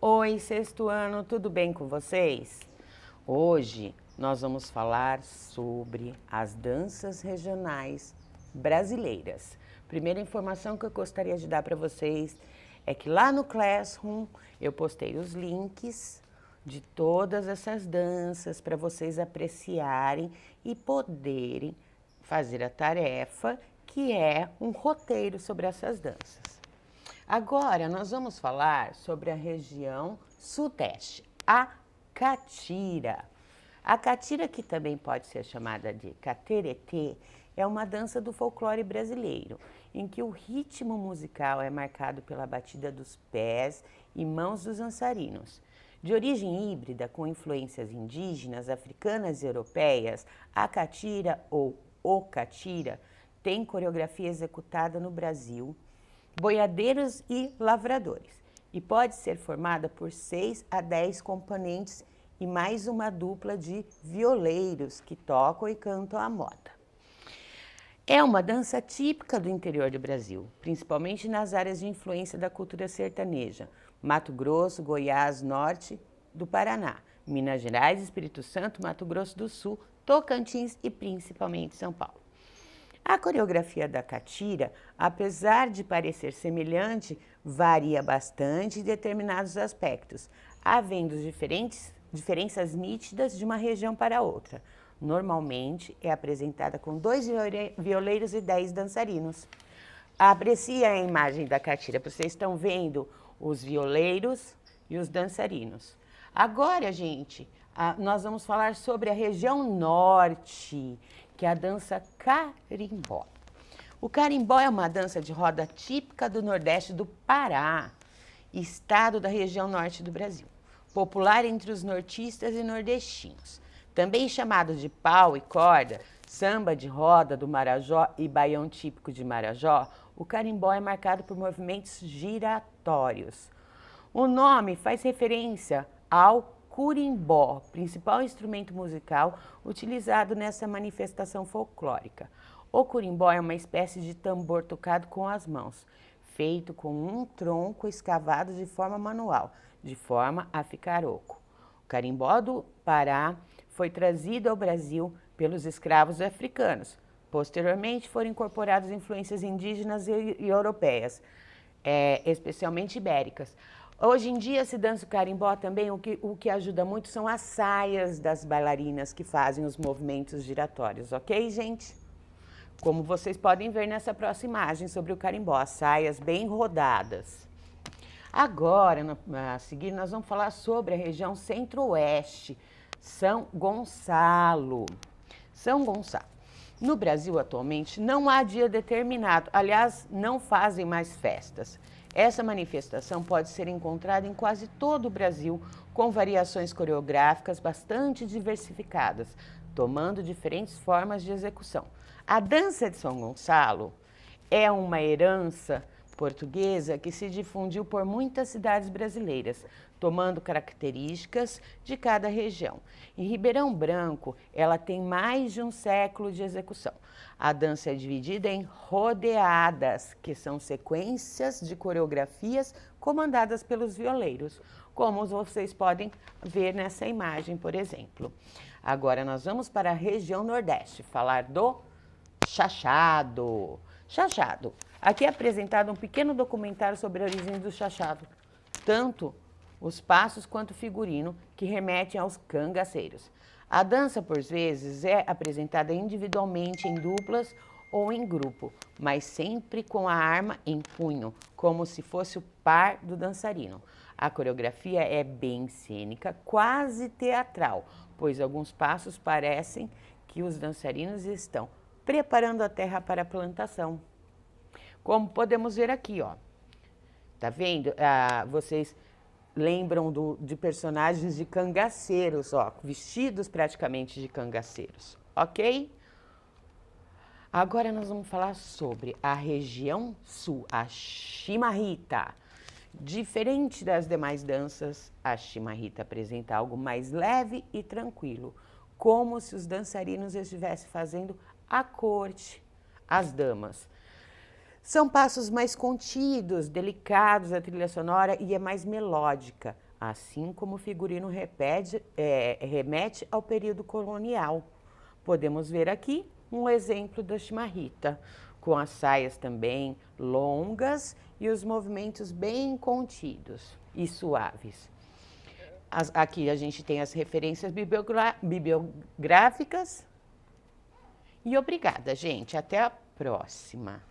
Oi, sexto ano, tudo bem com vocês? Hoje nós vamos falar sobre as danças regionais brasileiras. Primeira informação que eu gostaria de dar para vocês é que lá no Classroom eu postei os links de todas essas danças para vocês apreciarem e poderem fazer a tarefa que é um roteiro sobre essas danças. Agora nós vamos falar sobre a região sudeste, a catira. A catira, que também pode ser chamada de cateretê, é uma dança do folclore brasileiro, em que o ritmo musical é marcado pela batida dos pés e mãos dos dançarinos. De origem híbrida com influências indígenas, africanas e europeias, a catira ou o catira tem coreografia executada no Brasil, boiadeiros e lavradores, e pode ser formada por 6 a 10 componentes e mais uma dupla de violeiros que tocam e cantam a moda. É uma dança típica do interior do Brasil, principalmente nas áreas de influência da cultura sertaneja, Mato Grosso, Goiás, norte do Paraná, Minas Gerais, Espírito Santo, Mato Grosso do Sul, Tocantins e principalmente São Paulo. A coreografia da catira, apesar de parecer semelhante, varia bastante em determinados aspectos, havendo diferenças nítidas de uma região para outra. Normalmente é apresentada com 2 violeiros e 10 dançarinos. Aprecie a imagem da catira, vocês estão vendo os violeiros e os dançarinos. Agora, gente, nós vamos falar sobre a região norte, que é a dança carimbó. O carimbó é uma dança de roda típica do Nordeste do Pará, estado da região norte do Brasil, popular entre os nortistas e nordestinos. Também chamado de pau e corda, samba de roda do Marajó e baião típico de Marajó, o carimbó é marcado por movimentos giratórios. O nome faz referência ao curimbó, principal instrumento musical utilizado nessa manifestação folclórica. O curimbó é uma espécie de tambor tocado com as mãos, feito com um tronco escavado de forma manual, de forma a ficar oco. O carimbó do Pará foi trazido ao Brasil pelos escravos africanos. Posteriormente foram incorporadas influências indígenas e europeias, especialmente ibéricas. Hoje em dia se dança o carimbó também, o que ajuda muito são as saias das bailarinas que fazem os movimentos giratórios, ok, gente? Como vocês podem ver nessa próxima imagem sobre o carimbó, as saias bem rodadas. Agora, a seguir, nós vamos falar sobre a região centro-oeste, São Gonçalo. São Gonçalo. No Brasil, atualmente, não há dia determinado, aliás, não fazem mais festas. Essa manifestação pode ser encontrada em quase todo o Brasil, com variações coreográficas bastante diversificadas, tomando diferentes formas de execução. A dança de São Gonçalo é uma herança portuguesa que se difundiu por muitas cidades brasileiras, tomando características de cada região. Em Ribeirão Branco, ela tem mais de um século de execução. A dança é dividida em rodeadas, que são sequências de coreografias comandadas pelos violeiros, como vocês podem ver nessa imagem, por exemplo. Agora nós vamos para a região Nordeste, falar do chachado. Chachado. Aqui é apresentado um pequeno documentário sobre a origem do chachado, tanto os passos quanto o figurino, que remetem aos cangaceiros. A dança, por vezes, é apresentada individualmente em duplas ou em grupo, mas sempre com a arma em punho, como se fosse o par do dançarino. A coreografia é bem cênica, quase teatral, pois alguns passos parecem que os dançarinos estão preparando a terra para a plantação. Como podemos ver aqui, ó. Tá vendo? Vocês lembram de personagens de cangaceiros, ó, vestidos praticamente de cangaceiros, ok? Agora nós vamos falar sobre a região sul, a chimarrita. Diferente das demais danças, a chimarrita apresenta algo mais leve e tranquilo, como se os dançarinos estivessem fazendo a corte às damas. São passos mais contidos, delicados, a trilha sonora e é mais melódica. assim como o figurino remete ao período colonial. Podemos ver aqui um exemplo da chimarrita, com as saias também longas e os movimentos bem contidos e suaves. Aqui a gente tem as referências bibliográficas. E obrigada, gente. Até a próxima.